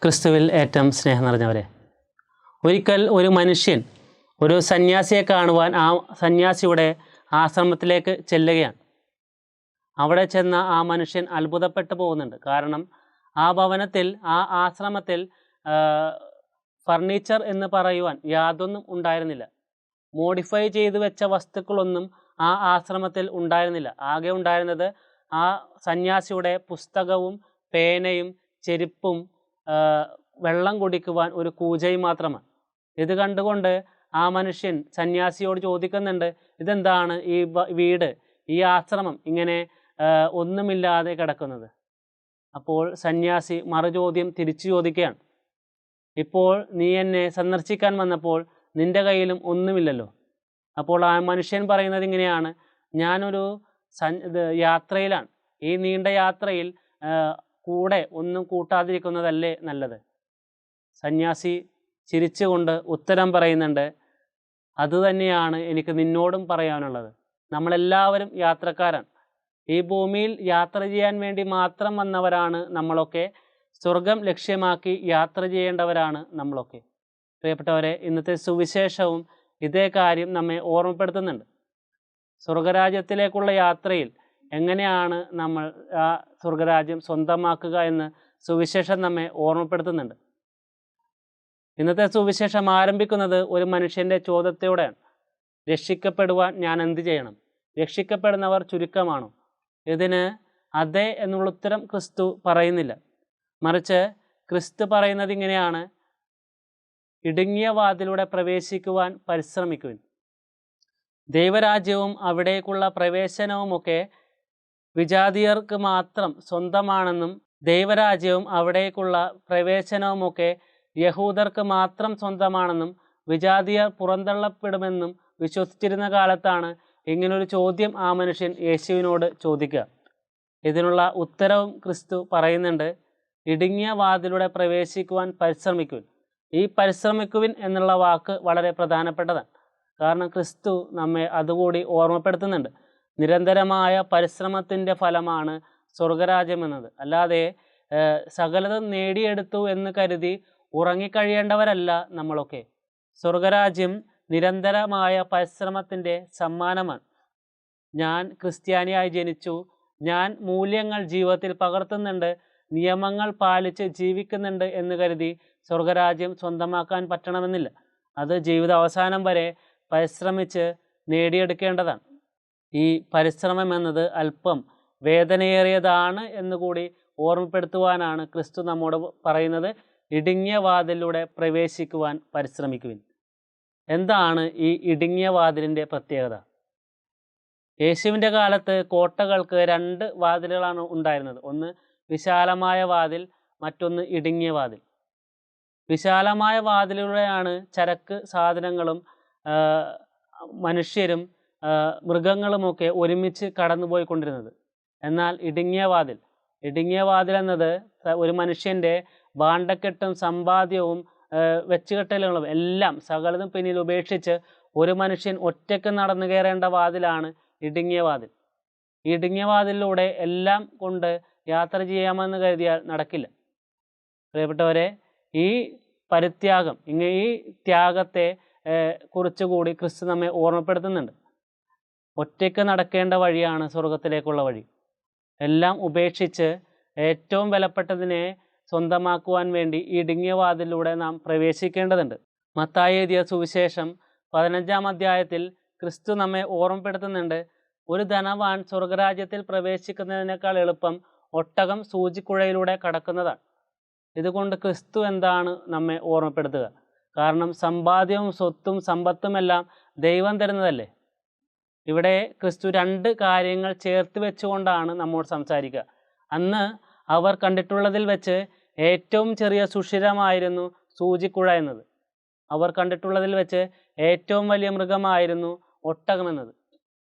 ക്രിസ്തുവിൽ ഏറ്റവും സ്നേഹം നിറഞ്ഞവരെ, ഒരിക്കൽ ഒരു മനുഷ്യൻ ഒരു സന്യാസിയെ കാണുവാൻ ആ സന്യാസിയുടെ ആശ്രമത്തിലേക്ക് ചെല്ലുകയാണ്. അവിടെ ചെന്ന ആ മനുഷ്യൻ അത്ഭുതപ്പെട്ടു പോകുന്നുണ്ട്. കാരണം ആ ഭവനത്തിൽ, ആ ആശ്രമത്തിൽ ഫർണിച്ചർ എന്ന് പറയുവാൻ യാതൊന്നും ഉണ്ടായിരുന്നില്ല. മോഡിഫൈ ചെയ്തു വെച്ച വസ്തുക്കളൊന്നും ആ ആശ്രമത്തിൽ ഉണ്ടായിരുന്നില്ല. ആകെ ഉണ്ടായിരുന്നത് ആ സന്യാസിയുടെ പുസ്തകവും പേനയും ചെരുപ്പും വെള്ളം കുടിക്കുവാൻ ഒരു കൂജയും മാത്രമാണ്. ഇത് കണ്ടുകൊണ്ട് ആ മനുഷ്യൻ സന്യാസിയോട് ചോദിക്കുന്നുണ്ട്, ഇതെന്താണ് ഈ വീട്, ഈ ആശ്രമം ഇങ്ങനെ ഒന്നുമില്ലാതെ കിടക്കുന്നത്? അപ്പോൾ സന്യാസി മറുചോദ്യം തിരിച്ചു ചോദിക്കുകയാണ്, ഇപ്പോൾ നീ എന്നെ സന്ദർശിക്കാൻ വന്നപ്പോൾ നിൻ്റെ കയ്യിലും ഒന്നുമില്ലല്ലോ. അപ്പോൾ ആ മനുഷ്യൻ പറയുന്നത് ഇങ്ങനെയാണ്, ഞാനൊരു യാത്രയിലാണ്. ഈ നീണ്ട യാത്രയിൽ കൂടെ ഒന്നും കൂട്ടാതിരിക്കുന്നതല്ലേ നല്ലത്? സന്യാസി ചിരിച്ചുകൊണ്ട് ഉത്തരം പറയുന്നുണ്ട്, അതുതന്നെയാണ് എനിക്ക് നിന്നോടും പറയാനുള്ളത്. നമ്മളെല്ലാവരും യാത്രക്കാരാണ്. ഈ ഭൂമിയിൽ യാത്ര ചെയ്യാൻ വേണ്ടി മാത്രം വന്നവരാണ് നമ്മളൊക്കെ. സ്വർഗം ലക്ഷ്യമാക്കി യാത്ര ചെയ്യേണ്ടവരാണ് നമ്മളൊക്കെ. പ്രിയപ്പെട്ടവരെ, ഇന്നത്തെ സുവിശേഷവും ഇതേ കാര്യം നമ്മെ ഓർമ്മപ്പെടുത്തുന്നുണ്ട്. സ്വർഗരാജ്യത്തിലേക്കുള്ള യാത്രയിൽ എങ്ങനെയാണ് നമ്മൾ ആ സ്വർഗരാജ്യം സ്വന്തമാക്കുക എന്ന് സുവിശേഷം നമ്മെ ഓർമ്മപ്പെടുത്തുന്നുണ്ട്. ഇന്നത്തെ സുവിശേഷം ആരംഭിക്കുന്നത് ഒരു മനുഷ്യൻ്റെ ചോദ്യത്തോടെയാണ്. രക്ഷിക്കപ്പെടുവാൻ ഞാൻ എന്ത് ചെയ്യണം? രക്ഷിക്കപ്പെടുന്നവർ ചുരുക്കമാണോ? ഇതിന് അതെ എന്നുള്ള ഉത്തരം ക്രിസ്തു പറയുന്നില്ല. മറിച്ച് ക്രിസ്തു പറയുന്നത് ഇങ്ങനെയാണ്, ഇടുങ്ങിയ വാതിലൂടെ പ്രവേശിക്കുവാൻ പരിശ്രമിക്കുവിൻ. ദൈവരാജ്യവും അവിടേക്കുള്ള പ്രവേശനവുമൊക്കെ വിജാതീയർക്ക് മാത്രം സ്വന്തമാണെന്നും ദൈവരാജ്യവും അവിടേക്കുള്ള പ്രവേശനവുമൊക്കെ യഹൂദർക്ക് മാത്രം സ്വന്തമാണെന്നും വിജാതീയർ പുറന്തള്ളപ്പെടുമെന്നും വിശ്വസിച്ചിരുന്ന കാലത്താണ് ഇങ്ങനൊരു ചോദ്യം ആ മനുഷ്യൻ യേശുവിനോട് ചോദിക്കുക. ഇതിനുള്ള ഉത്തരവും ക്രിസ്തു പറയുന്നുണ്ട്, ഇടുങ്ങിയ വാതിലൂടെ പ്രവേശിക്കുവാൻ പരിശ്രമിക്കുവിൻ. ഈ പരിശ്രമിക്കുവിൻ എന്നുള്ള വാക്ക് വളരെ പ്രധാനപ്പെട്ടതാണ്. കാരണം ക്രിസ്തു നമ്മെ അതുകൂടി ഓർമ്മപ്പെടുത്തുന്നുണ്ട്. നിരന്തരമായ പരിശ്രമത്തിൻ്റെ ഫലമാണ് സ്വർഗരാജ്യം എന്നത്. അല്ലാതെ സകലതും നേടിയെടുത്തു എന്ന് കരുതി ഉറങ്ങിക്കഴിയേണ്ടവരല്ല നമ്മളൊക്കെ. സ്വർഗരാജ്യം നിരന്തരമായ പരിശ്രമത്തിൻ്റെ സമ്മാനമാണ്. ഞാൻ ക്രിസ്ത്യാനിയായി ജനിച്ചു, ഞാൻ മൂല്യങ്ങൾ ജീവിതത്തിൽ പകർത്തുന്നുണ്ട്, നിയമങ്ങൾ പാലിച്ച് ജീവിക്കുന്നുണ്ട് എന്ന് കരുതി സ്വർഗരാജ്യം സ്വന്തമാക്കാൻ പറ്റണമെന്നില്ല. അത് ജീവിത അവസാനം വരെ പരിശ്രമിച്ച് നേടിയെടുക്കേണ്ടതാണ്. ഈ പരിശ്രമം എന്നത് അല്പം വേദനയേറിയതാണ് എന്നുകൂടി ഓർമ്മപ്പെടുത്തുവാനാണ് ക്രിസ്തു നമ്മോട് പറയുന്നത്, ഇടുങ്ങിയ വാതിലൂടെ പ്രവേശിക്കുവാൻ പരിശ്രമിക്കുവിൻ. എന്താണ് ഈ ഇടുങ്ങിയ വാതിലിൻ്റെ പ്രത്യേകത? യേശുവിൻ്റെ കാലത്ത് കോട്ടകൾക്ക് 2 വാതിലുകളാണ് ഉണ്ടായിരുന്നത്. ഒന്ന് വിശാലമായ വാതിൽ, മറ്റൊന്ന് ഇടുങ്ങിയ വാതിൽ. വിശാലമായ വാതിലൂടെയാണ് ചരക്ക് സാധനങ്ങളും മനുഷ്യരും മൃഗങ്ങളുമൊക്കെ ഒരുമിച്ച് കടന്നുപോയിക്കൊണ്ടിരുന്നത്. എന്നാൽ ഇടുങ്ങിയ വാതിൽ എന്നത് ഒരു മനുഷ്യൻ്റെ ഭാണ്ഡക്കെട്ടും സമ്പാദ്യവും വെച്ചുകെട്ടലുകളും എല്ലാം സകലതും പിന്നിൽ ഉപേക്ഷിച്ച് ഒരു മനുഷ്യൻ ഒറ്റയ്ക്ക് നടന്നു കയറേണ്ട വാതിലാണ് ഇടുങ്ങിയ വാതിൽ. ഈ ഇടുങ്ങിയ വാതിലിലൂടെ എല്ലാം കൊണ്ട് യാത്ര ചെയ്യാമെന്ന് കരുതിയാൽ നടക്കില്ല. പ്രിയപ്പെട്ടവരെ, ഈ പരിത്യാഗം, ഈ ത്യാഗത്തെ കുറിച്ചുകൂടി ക്രിസ്തു നമ്മെ ഓർമ്മപ്പെടുത്തുന്നുണ്ട്. ഒറ്റയ്ക്ക് നടക്കേണ്ട വഴിയാണ് സ്വർഗത്തിലേക്കുള്ള വഴി. എല്ലാം ഉപേക്ഷിച്ച് ഏറ്റവും വിലപ്പെട്ടതിനെ സ്വന്തമാക്കുവാൻ വേണ്ടി ഈ ഇടുങ്ങിയ വാതിലൂടെ നാം പ്രവേശിക്കേണ്ടതുണ്ട്. മത്തായി എഴുതിയ സുവിശേഷം 15-ാം അധ്യായത്തിൽ ക്രിസ്തു നമ്മെ ഓർമ്മപ്പെടുത്തുന്നുണ്ട്, ഒരു ധനവാൻ സ്വർഗരാജ്യത്തിൽ പ്രവേശിക്കുന്നതിനേക്കാൾ എളുപ്പം ഒട്ടകം സൂചിക്കുഴയിലൂടെ കടക്കുന്നതാണ്. ഇതുകൊണ്ട് ക്രിസ്തു എന്താണ് നമ്മെ ഓർമ്മപ്പെടുത്തുക? കാരണം സമ്പാദ്യവും സ്വത്തും സമ്പത്തുമെല്ലാം ദൈവം തരുന്നതല്ലേ. ഇവിടെ ക്രിസ്തു 2 കാര്യങ്ങൾ ചേർത്ത് വെച്ചുകൊണ്ടാണ് നമ്മോട് സംസാരിക്കുക. അന്ന് അവർ കണ്ടിട്ടുള്ളതിൽ വെച്ച് ഏറ്റവും ചെറിയ സുഷിരമായിരുന്നു സൂചിക്കുഴ എന്നത്. അവർ കണ്ടിട്ടുള്ളതിൽ വെച്ച് ഏറ്റവും വലിയ മൃഗമായിരുന്നു ഒട്ടകമെന്നത്.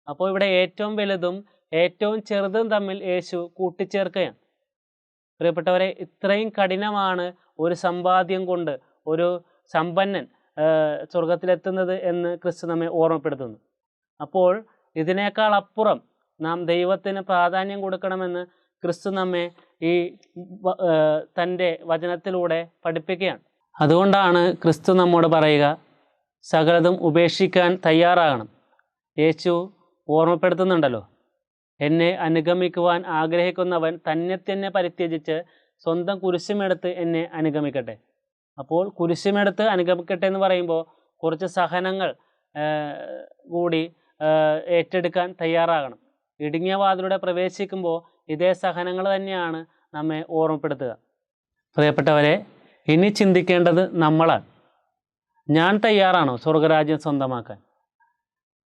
അപ്പോൾ ഇവിടെ ഏറ്റവും വലുതും ഏറ്റവും ചെറുതും തമ്മിൽ യേശു കൂട്ടിച്ചേർക്കുകയാണ്. പ്രിയപ്പെട്ടവരെ, ഇത്രയും കഠിനമാണ് ഒരു സമ്പാദ്യം കൊണ്ട് ഒരു സമ്പന്നൻ സ്വർഗത്തിലെത്തുന്നത് എന്ന് ക്രിസ്തു നമ്മെ ഓർമ്മപ്പെടുത്തുന്നു. അപ്പോൾ ഇതിനേക്കാൾ അപ്പുറം നാം ദൈവത്തിന് പ്രാധാന്യം കൊടുക്കണമെന്ന് ക്രിസ്തു നമ്മെ ഈ തൻ്റെ വചനത്തിലൂടെ പഠിപ്പിക്കുകയാണ്. അതുകൊണ്ടാണ് ക്രിസ്തു നമ്മോട് പറയുക, സകലതും ഉപേക്ഷിക്കാൻ തയ്യാറാകണം. യേശു ഓർമ്മപ്പെടുത്തുന്നുണ്ടല്ലോ, എന്നെ അനുഗമിക്കുവാൻ ആഗ്രഹിക്കുന്നവൻ തന്നെ പരിത്യജിച്ച് സ്വന്തം കുരിശുമെടുത്ത് എന്നെ അനുഗമിക്കട്ടെ. അപ്പോൾ കുരിശുമെടുത്ത് അനുഗമിക്കട്ടെ എന്ന് പറയുമ്പോൾ കുറച്ച് സഹനങ്ങൾ കൂടി ഏറ്റെടുക്കാൻ തയ്യാറാകണം. ഇടുങ്ങിയ വാതിലൂടെ പ്രവേശിക്കുമ്പോൾ ഇതേ സഹനങ്ങൾ തന്നെയാണ് നമ്മെ ഓർമ്മപ്പെടുത്തുക. പ്രിയപ്പെട്ടവരെ, ഇനി ചിന്തിക്കേണ്ടത് നമ്മളാണ്. ഞാൻ തയ്യാറാണോ സ്വർഗരാജ്യം സ്വന്തമാക്കാൻ?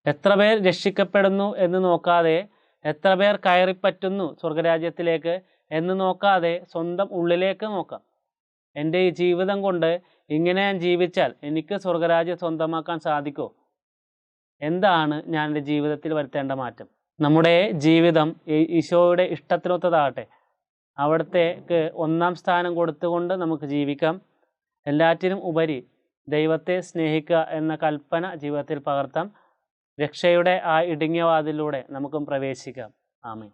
എത്ര പേർ രക്ഷിക്കപ്പെടുന്നു എന്ന് നോക്കാതെ, എത്ര പേർ കയറിപ്പറ്റുന്നു സ്വർഗരാജ്യത്തിലേക്ക് എന്ന് നോക്കാതെ സ്വന്തം ഉള്ളിലേക്ക് നോക്കാം. എൻ്റെ ഈ ജീവിതം കൊണ്ട് ഇങ്ങനെ ഞാൻ ജീവിച്ചാൽ എനിക്ക് സ്വർഗരാജ്യം സ്വന്തമാക്കാൻ സാധിക്കുമോ? എന്താണ് ഞാൻ എൻ്റെ ജീവിതത്തിൽ വരുത്തേണ്ട മാറ്റം? നമ്മുടെ ജീവിതം ഈശോയുടെ ഇഷ്ടത്തിനൊത്തതാകട്ടെ. അവിടത്തേക്ക് ഒന്നാം സ്ഥാനം കൊടുത്തുകൊണ്ട് നമുക്ക് ജീവിക്കാം. എല്ലാറ്റിനും ഉപരി ദൈവത്തെ സ്നേഹിക്കുക എന്ന കൽപ്പന ജീവിതത്തിൽ പകർത്താം. രക്ഷയുടെ ആ ഇടുങ്ങിയ വാതിലൂടെ നമുക്കും പ്രവേശിക്കാം. ആമേൻ.